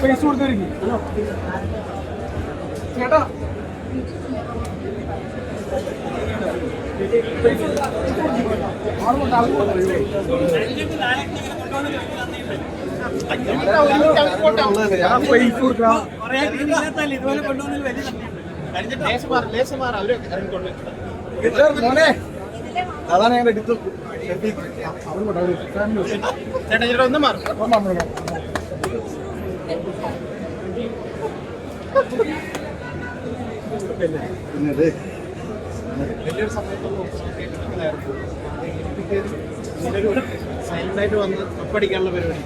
പൈസ കൊടുത്തിരിക്കും ചേട്ടാ. അതാണ് ഞാൻ എടുത്തു. ചേട്ടാ ഒന്ന് മാറും. വലിയൊരു സൈലന്റായിട്ട് വന്ന് ഒപ്പടിക്കാനുള്ള പരിപാടി.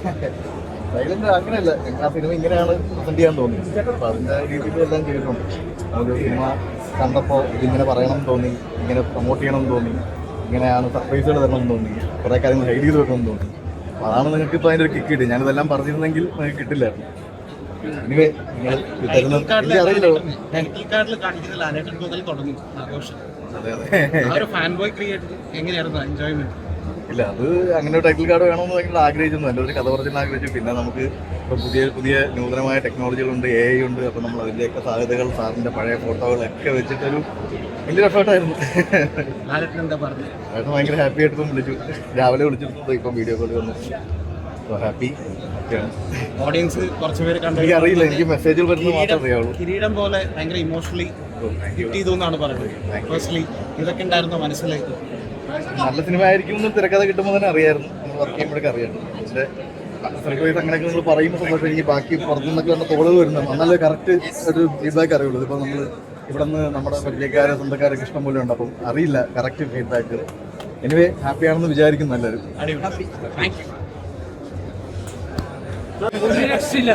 സൈലന്റ് അങ്ങനെയല്ല, ആ സിനിമ ഇങ്ങനെയാണ് പ്രസന്റ് ചെയ്യാൻ തോന്നി. അപ്പൊ അതിന്റെ രീതിയിൽ എല്ലാം ചെയ്തിട്ടുണ്ട്. നമുക്ക് സിനിമ കണ്ടപ്പോൾ ഇതിങ്ങനെ പറയണമെന്ന് തോന്നി, ഇങ്ങനെ പ്രൊമോട്ട് ചെയ്യണമെന്ന് തോന്നി, ഇങ്ങനെയാണ് സർപ്രൈസുകൾ തരണമെന്ന് തോന്നി, കുറെ കാര്യങ്ങൾ ഹൈഡ് ചെയ്ത് വെക്കണമെന്ന് തോന്നി. അപ്പൊ അതാണ് നിങ്ങൾക്ക് ഇപ്പോൾ അതിൻ്റെ ഒരു കിക്ക് കിട്ടി. ഞാനിതെല്ലാം പറഞ്ഞിരുന്നെങ്കിൽ നിങ്ങൾക്ക് കിട്ടില്ലായിരുന്നു. എനിവേ നിങ്ങൾ അറിയില്ലോ. ഇല്ല, അത് അങ്ങനെ ഒരു ടൈറ്റിൽ കാർഡ് വേണമെന്ന് ഭയങ്കര ആഗ്രഹിച്ചിരുന്നു. എൻ്റെ ഒരു കഥ പറഞ്ഞിട്ട് ആഗ്രഹിച്ചു. പിന്നെ നമുക്ക് ഇപ്പോൾ പുതിയ പുതിയ നൂതനമായ ടെക്നോളജികളുണ്ട്, AI ഉണ്ട്. അപ്പോൾ നമ്മൾ അതിൻ്റെയൊക്കെ സാധ്യതകൾ, സാറിൻ്റെ പഴയ ഫോട്ടോകളൊക്കെ വെച്ചിട്ടൊരു വലിയൊരു എഫേർട്ടായിരുന്നു. ഏട്ടൻ ഭയങ്കര ഹാപ്പി ആയിട്ട് വിളിച്ചു. രാവിലെ വിളിച്ചിരുന്നത്, ഇപ്പം വീഡിയോ കോൾ വന്നു. ഹാപ്പി ഓഡിയൻസ് കുറച്ച് പേര് കണ്ടു. എനിക്ക് അറിയില്ല, എനിക്ക് മെസ്സേജുകൾ വരുന്നത് മാത്രമേ അറിയാവുള്ളൂ. കിരീടം പോലെ ഭയങ്കര ഇമോഷണലി ഹിറ്റ് ചെയ്തു എന്നാണ് പറയുന്നത്. പേഴ്സണലി ഇതൊക്കെ ഉണ്ടായിരുന്നോ മനസ്സിലായിട്ട്? നല്ല സിനിമ ആയിരിക്കും എന്ന് തിരക്കഥ കിട്ടുമ്പോൾ തന്നെ അറിയായിരുന്നു. നമ്മൾ വർക്ക് ചെയ്യുമ്പോഴൊക്കെ അറിയായിരുന്നു. പക്ഷേ സർവൈസ് അങ്ങനെയൊക്കെ നിങ്ങൾ പറയുമ്പോൾ സന്തോഷം. എനിക്ക് ബാക്കി പുറത്തുനിന്നൊക്കെ വന്ന തോള് വരുന്നത് നല്ല കറക്റ്റ് ഒരു ഫീഡ്ബാക്ക് അറിയുള്ളൂ. ഇതിപ്പോൾ നമ്മൾ ഇവിടെ നിന്ന് നമ്മുടെ പരിചയക്കാരെ സ്വന്തക്കാരൊക്കെ ഇഷ്ടം പോലെ ഉണ്ട്. അപ്പം അറിയില്ല കറക്റ്റ് ഫീഡ്ബാക്ക്. എനിവേ ഹാപ്പിയാണെന്ന് വിചാരിക്കുന്നു എല്ലാവരും. രക്ഷയില്ല.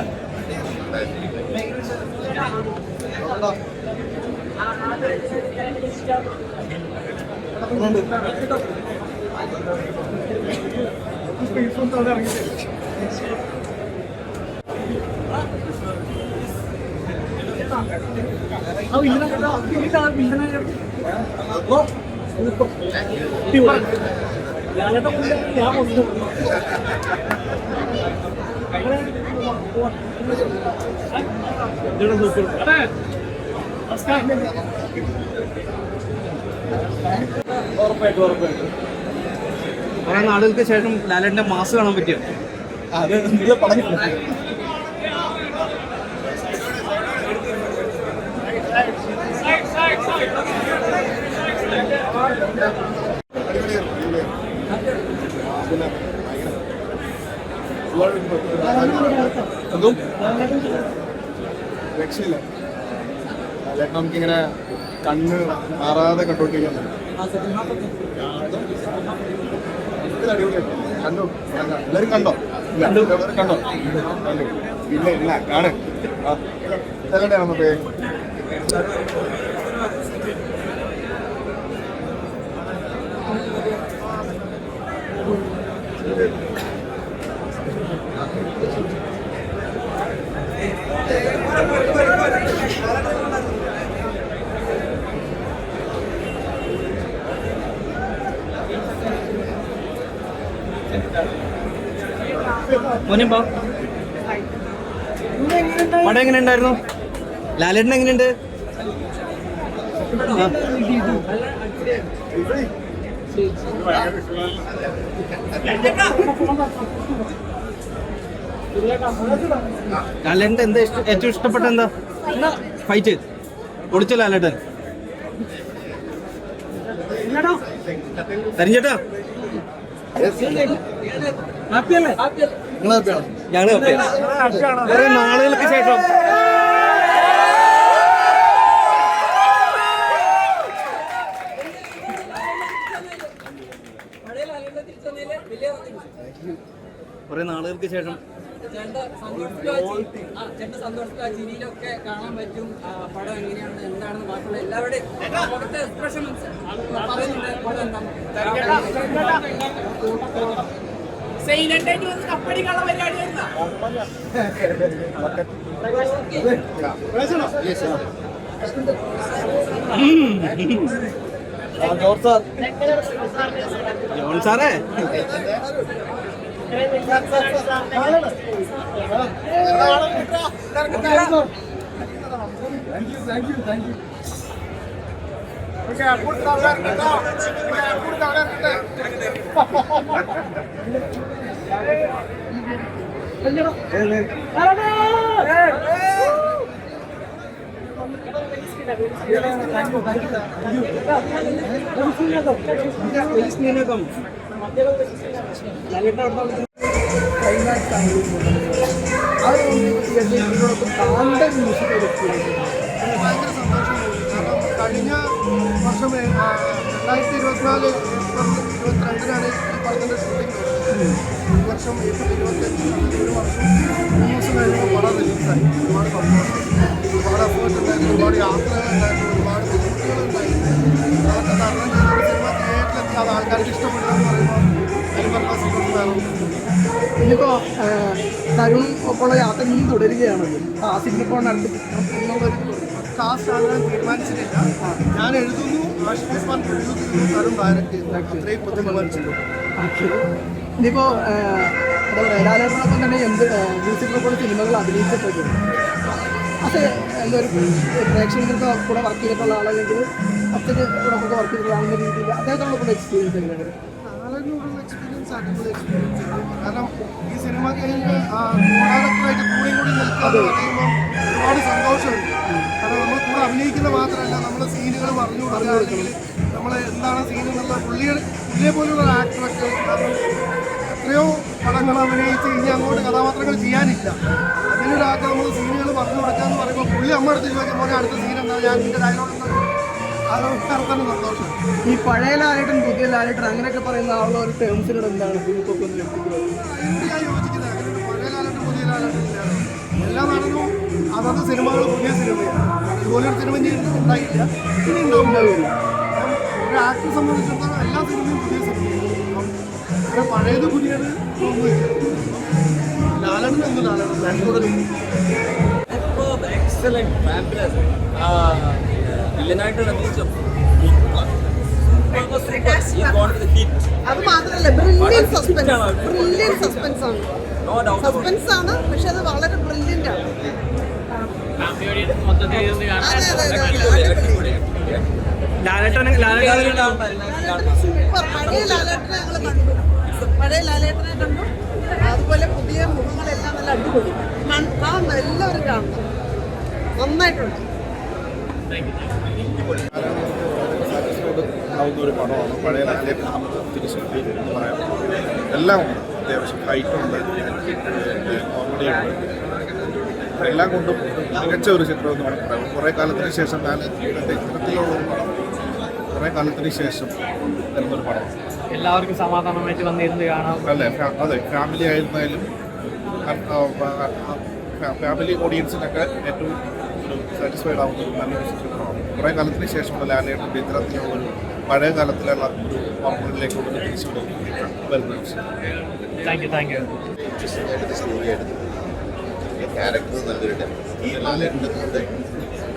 കുറെ നാളുകൾക്ക് ശേഷം ലാലേട്ടന്റെ മാസ് കാണാൻ പറ്റിയോ? അത് പറഞ്ഞു. രക്ഷയില്ല. ലാലേട്ടൻ നമുക്കിങ്ങനെ കണ്ണ് മാറാതെ കണ്ടോണ്ടിരിക്കാൻ കണ്ടു. എല്ലാവരും കണ്ടോ? കണ്ടോ? ഇല്ല ഇല്ല കാണ്. നമുക്ക് പടം എങ്ങനെ ഉണ്ടായിരുന്നു? ലാലേട്ടൻ എങ്ങനെയുണ്ട്? ലാലേട്ടൻ എന്താ ഏറ്റവും ഇഷ്ടപ്പെട്ട? എന്താ ഫൈറ്റ് പൊളിച്ച ലാലേട്ടൻ? തരിഞ്ഞേട്ടാ ഞങ്ങള് കുറെ നാളുകൾക്ക് ശേഷം ചിരിയിലൊക്കെ കാണാൻ പറ്റും പടം എങ്ങനെയാണ് എന്താണെന്ന് ബാക്കിയുള്ള എല്ലാവരുടെയും എക്സ്പ്രഷൻ പറയുന്നുണ്ട്. സൈലന്റ് ആയിട്ട് വന്ന് കപ്പടിക്കാനുള്ള പരിപാടിയായിരുന്നാ? ജോൺ സാറേ ഭയങ്കര സന്തോഷമുണ്ട്. കാരണം കഴിഞ്ഞ വർഷം 2024 ഏപ്രിൽ 22-നാണ് ഈ പടത്തിൻ്റെ ഷൂട്ടിംഗ് തുടങ്ങിയത്. ഈ വർഷം ഏപ്രിൽ 25 ഒരു വർഷം 3 ദിവസം കഴിഞ്ഞപ്പോൾ പടം റിലീസായി. ഒരുപാട് സന്തോഷം, ഒരുപാട് എഫേർട്ട് ഉണ്ടായിരുന്നു, ഒരുപാട് യാത്രകളുണ്ടായിരുന്നു, ഒരുപാട് ബുദ്ധിമുട്ടുകളുണ്ടായിരുന്നു. അതൊക്കെ തരണം ചെയ്തൊരു സിനിമ തിയേറ്ററിലെത്തി അത് ആൾക്കാർക്ക് ഇഷ്ടപ്പെടുക എന്ന് പറയുമ്പോൾ അതിന് പറഞ്ഞ സന്തോഷം വേണം. ഇനിയിപ്പോൾ തരുൺ ഒപ്പമുള്ള യാത്ര ഇനിയും തുടരുകയാണല്ലോ. ആ സിനിമ എന്നുള്ളൊരു കാസ്റ്റ് ആകാൻ തീരുമാനിച്ചിട്ടില്ല. ഞാൻ എഴുതുന്നു, ആഷിഖ് ഉസ്മാൻ പ്രൊഡ്യൂസ് ചെയ്യുന്നു, തരുൺ ഡയറക്റ്റ് ചെയ്യുന്നു. അത്രയും ഇപ്പോൾ തീരുമാനിച്ചിട്ടുള്ളൂ. ഇനിയിപ്പോൾ എന്താ പറയുക, ലാലേട്ടനൊപ്പം തന്നെ മ്യൂസിക് റെക്കോർഡ് സിനിമകൾ അഭിനയിച്ചിട്ടുണ്ട്. അത് എന്താ ഒരു പ്രേക്ഷകർക്ക് കൂടെ വർക്ക് ചെയ്തിട്ടുള്ള ആളല്ലെങ്കിൽ അച്ഛന് കൂടെ ഒക്കെ വർക്ക് ചെയ്തിട്ടുള്ള ആളുടെ രീതിയിൽ അദ്ദേഹത്തോടെ കൂടെ എക്സ്പീരിയൻസ് എങ്ങനെയാണ്? ആളെന്നോടുള്ള എക്സ്പീരിയൻസ് അടിപൊളി എക്സ്പീരിയൻസ്. കാരണം ഈ സിനിമ കഴിഞ്ഞ് ഡയറക്ടറായിട്ട് കൂടെ കൂടി നിൽക്കാന്ന് പറയുമ്പോൾ ഒരുപാട് സന്തോഷമുണ്ട്. കാരണം നമ്മൾ കൂടെ അഭിനയിക്കുന്ന മാത്രമല്ല, നമ്മുടെ സീനുകൾ പറഞ്ഞു കൊടുക്കുക, അല്ലെങ്കിൽ നമ്മൾ എന്താണ് സീൻ എന്നുള്ള പുള്ളിയെ പോലുള്ള ആക്ടറൊക്കെ കാരണം എത്രയോ പടങ്ങൾ അഭിനയിച്ച് ഇനി അങ്ങോട്ട് കഥാപാത്രങ്ങൾ ചെയ്യാനില്ല. അതിനൊരാൾക്ക് നമ്മൾ സീനുകൾ പറഞ്ഞു കൊടുക്കുക എന്ന് പറയുമ്പോൾ പുള്ളി അമ്മ അടുത്ത് ചോദിക്കുമ്പോൾ അടുത്ത സീൻ എന്താ, ഞാൻ ഇതിൻ്റെ ഡയലോഗ് അതൊക്കെ സന്തോഷം. ഈ പഴയ ലാലേട്ടൻ പുതിയ ലാലേട്ടൻ അങ്ങനെയൊക്കെ പറയുന്ന ആളുള്ള ഒരു ടേംസിനോട് എന്താണ് നിങ്ങൾക്കൊക്കെ ഒന്ന് ലഭിക്കുന്നത്? ഞാൻ യോജിക്കുന്നത് അങ്ങനെ പഴയ കാലത്ത് പുതിയ കാലത്ത് ഇല്ലാതെ എല്ലാ നടനും അതത് സിനിമകൾ പുതിയ സിനിമയാണ്. ഇതുപോലൊരു സിനിമ ഇനി ഉണ്ടായില്ല, ഇനി ഉണ്ടാവില്ല. ഒരു ആക്ടറെ സംബന്ധിച്ചിടത്തോളം എല്ലാ സിനിമയും പുതിയ സിനിമയാണ്. അങ്ങനെ പഴയത് പുതിയത് ഒന്നുമില്ല. ലാലടൻ എന്ന് ലാലടൻ ബാംഗ്ലൂരിൽ എക്സലന്റ് ഫാബുലസ് വില്ലനായിട്ട് അഭിനയിച്ചു. അത് മാത്രമല്ല ബ്രില്യൻ സസ്പെൻസ് ആണ്. സസ്പെൻസ് ആണ്, പക്ഷെ അത് വളരെ ബ്രില്യൻ്റ് ആണ്. സൂപ്പർ. പഴയ ലാലേട്ടനെ കണ്ടു, അതുപോലെ പുതിയ മുഖങ്ങളെല്ലാം നല്ല അടിപൊളി. കാണണം, എല്ലാവരും കാണണം, നന്നായിട്ടുണ്ട്. ആവുന്ന ഒരു പടമാണ്. പഴയ ലാലേട്ടൻ നമുക്ക് തിരിച്ചെത്തി എന്ന് പറയാം. എല്ലാം ഉണ്ട്, അത്യാവശ്യം ഫൈറ്റുണ്ട്, കോമഡിയുണ്ട്, എല്ലാം കൊണ്ടും മികച്ച ഒരു ചിത്രം എന്ന് വേണം പറയാം. കുറേ കാലത്തിന് ശേഷം ലാലേട്ടൻ്റെ ഇത്തരത്തിലുള്ള ഒരു പടം കുറേ കാലത്തിന് ശേഷം വരുന്നൊരു പടമാണ്. എല്ലാവർക്കും സമാധാനമായിട്ട് വന്നിരുന്ന് കാണാം. അല്ലേ? അതെ, ഫാമിലി ആയിരുന്നാലും ഫാമിലി ഓഡിയൻസിനൊക്കെ ഏറ്റവും ഒരു സാറ്റിസ്ഫൈഡ് ആവുന്ന ഒരു നല്ലൊരു ചിത്രമാണ്. കുറേ കാലത്തിന് ശേഷമുള്ള ലാലേട്ടൻ്റെ ഇത്തരത്തിലുള്ള ഒരു പഴയ കാലത്തിലുള്ള ഒരു ഓർമ്മകളിലേക്ക് ഒരു തിരിച്ചു വരുന്ന സ്റ്റോറിയായിരുന്നു. ക്യാരക്ടർ നല്ലൊരു ലാലേട്ടൻ്റെ കൂടെ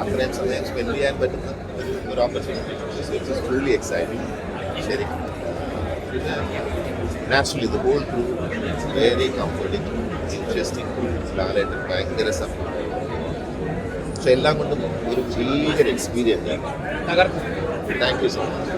അത്രയും സമയം സ്പെൻഡ് ചെയ്യാൻ പറ്റുന്ന ഒരു ഓപ്പർച്യൂണിറ്റി. It's fully exciting. ശരി, naturally the whole crew very comforting, interesting. Lalettan ഭയങ്കര സപ്പോർട്ട്. പക്ഷെ എല്ലാം കൊണ്ടും ഒരു ഭീകര എക്സ്പീരിയൻസ് ആണ്. Thank you so much.